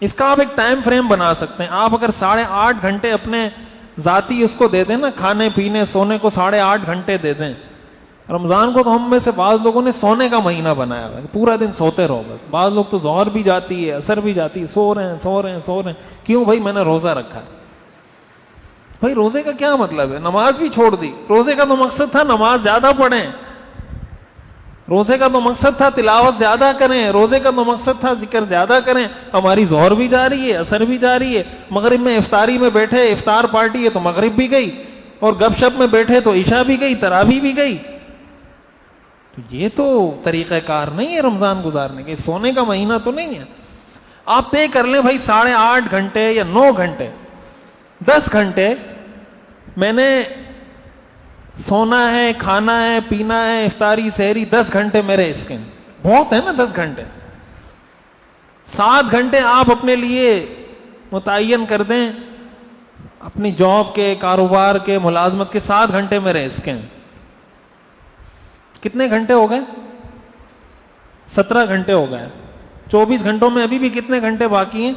اس کا آپ ایک ٹائم فریم بنا سکتے ہیں. آپ اگر 8.5 گھنٹے اپنے ذاتی اس کو دے دیں نا, کھانے پینے سونے کو 8.5 گھنٹے دے دیں. رمضان کو تو ہم میں سے بعض لوگوں نے سونے کا مہینہ بنایا ہوا ہے, پورا دن سوتے رہو بس. بعض لوگ تو ظہر بھی جاتی ہے, عصر بھی جاتی ہے, سو رہے ہیں. کیوں بھائی؟ میں نے روزہ رکھا ہے. بھائی روزے کا کیا مطلب ہے؟ نماز بھی چھوڑ دی. روزے کا تو مقصد تھا نماز زیادہ پڑھیں, روزے کا تو مقصد تھا تلاوت زیادہ کریں, روزے کا تو مقصد تھا ذکر زیادہ کریں. ہماری ظہر بھی جاری ہے, عصر بھی جاری ہے, مغرب میں افطاری میں بیٹھے, افطار پارٹی ہے تو مغرب بھی گئی, اور گپ شپ میں بیٹھے تو عشاء بھی گئی, تراویح بھی گئی. تو یہ تو طریقہ کار نہیں ہے رمضان گزارنے کے. سونے کا مہینہ تو نہیں ہے. آپ طے کر لیں بھائی 8.5 گھنٹے یا 9 گھنٹے 10 گھنٹے میں نے سونا ہے, کھانا ہے, پینا ہے, افطاری سحری, 10 گھنٹے میرے اس کے بہت ہے نا. 10 گھنٹے 7 گھنٹے آپ اپنے لیے متعین کر دیں, اپنی جاب کے, کاروبار کے, ملازمت کے 7 گھنٹے میرے اس کے. کتنے گھنٹے ہو گئے؟ 17 گھنٹے ہو گئے. 24 گھنٹوں میں ابھی بھی کتنے گھنٹے باقی ہیں؟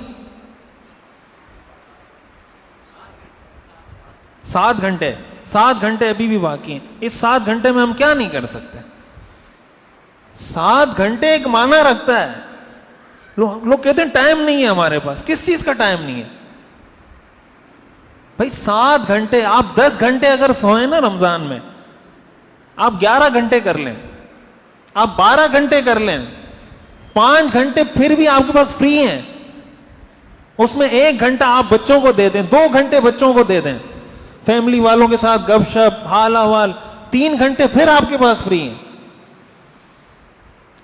7 گھنٹے. 7 گھنٹے ابھی بھی باقی ہیں. اس 7 گھنٹے میں ہم کیا نہیں کر سکتے؟ 7 گھنٹے ایک معنی رکھتا ہے. لوگ کہتے ہیں ٹائم نہیں ہے ہمارے پاس. کس چیز کا ٹائم نہیں ہے بھائی؟ 7 گھنٹے. آپ 10 گھنٹے اگر سوئیں نا رمضان میں, آپ 11 گھنٹے کر لیں, آپ 12 گھنٹے کر لیں, 5 گھنٹے پھر بھی آپ کے پاس فری ہیں. اس میں 1 گھنٹہ آپ بچوں کو دے دیں, 2 گھنٹے بچوں کو دے دیں, فیملی والوں کے ساتھ گپ شپ, حال احوال, 3 گھنٹے پھر آپ کے پاس فری ہیں.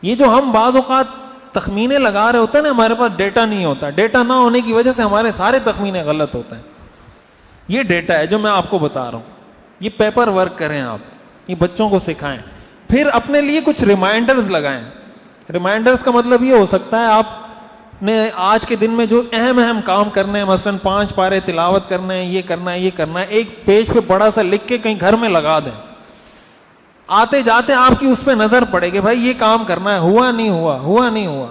یہ جو ہم بعض اوقات تخمینے لگا رہے ہوتے ہیں نا, ہمارے پاس ڈیٹا نہیں ہوتا. ڈیٹا نہ ہونے کی وجہ سے ہمارے سارے تخمینے غلط ہوتے ہیں. یہ ڈیٹا ہے جو میں آپ کو بتا رہا ہوں. یہ پیپر ورک کریں آپ, یہ بچوں کو سکھائیں. پھر اپنے لیے کچھ ریمائنڈرز لگائیں. ریمائنڈرز کا مطلب یہ ہو سکتا ہے آپ نے آج کے دن میں جو اہم کام کرنے ہیں, مثلا 5 پارے تلاوت کرنے ہیں, یہ کرنا ہے, ایک پیج پہ بڑا سا لکھ کے کہیں گھر میں لگا دیں. آتے جاتے آپ کی اس پہ نظر پڑے گی, بھائی یہ کام کرنا ہے, ہوا نہیں ہوا.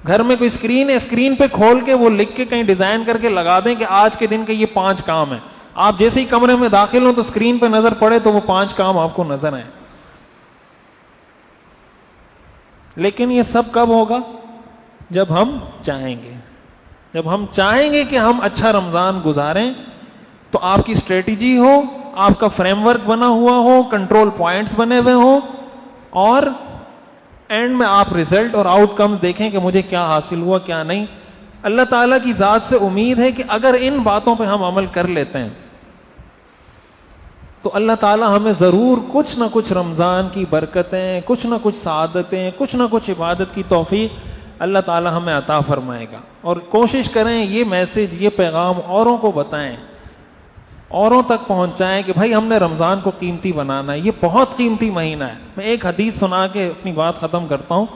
گھر میں کوئی اسکرین ہے, اسکرین پہ کھول کے وہ لکھ کے کہیں ڈیزائن کر کے لگا دیں کہ آج کے دن کے یہ 5 کام ہیں. آپ جیسے ہی کمرے میں داخل ہوں تو اسکرین پہ نظر پڑے تو وہ 5 کام آپ کو نظر آئیں. لیکن یہ سب کب ہوگا؟ جب ہم چاہیں گے. جب ہم چاہیں گے کہ ہم اچھا رمضان گزاریں, تو آپ کی اسٹریٹجی ہو, آپ کا فریم ورک بنا ہوا ہو, کنٹرول پوائنٹس بنے ہوئے ہوں, اور اینڈ میں آپ ریزلٹ اور آؤٹ کمز دیکھیں کہ مجھے کیا حاصل ہوا کیا نہیں. اللہ تعالیٰ کی ذات سے امید ہے کہ اگر ان باتوں پہ ہم عمل کر لیتے ہیں تو اللہ تعالیٰ ہمیں ضرور کچھ نہ کچھ رمضان کی برکتیں, کچھ نہ کچھ سعادتیں, کچھ نہ کچھ عبادت کی توفیق اللہ تعالیٰ ہمیں عطا فرمائے گا. اور کوشش کریں یہ میسج, یہ پیغام اوروں کو بتائیں, اوروں تک پہنچائیں کہ بھائی ہم نے رمضان کو قیمتی بنانا ہے. یہ بہت قیمتی مہینہ ہے. میں ایک حدیث سنا کے اپنی بات ختم کرتا ہوں.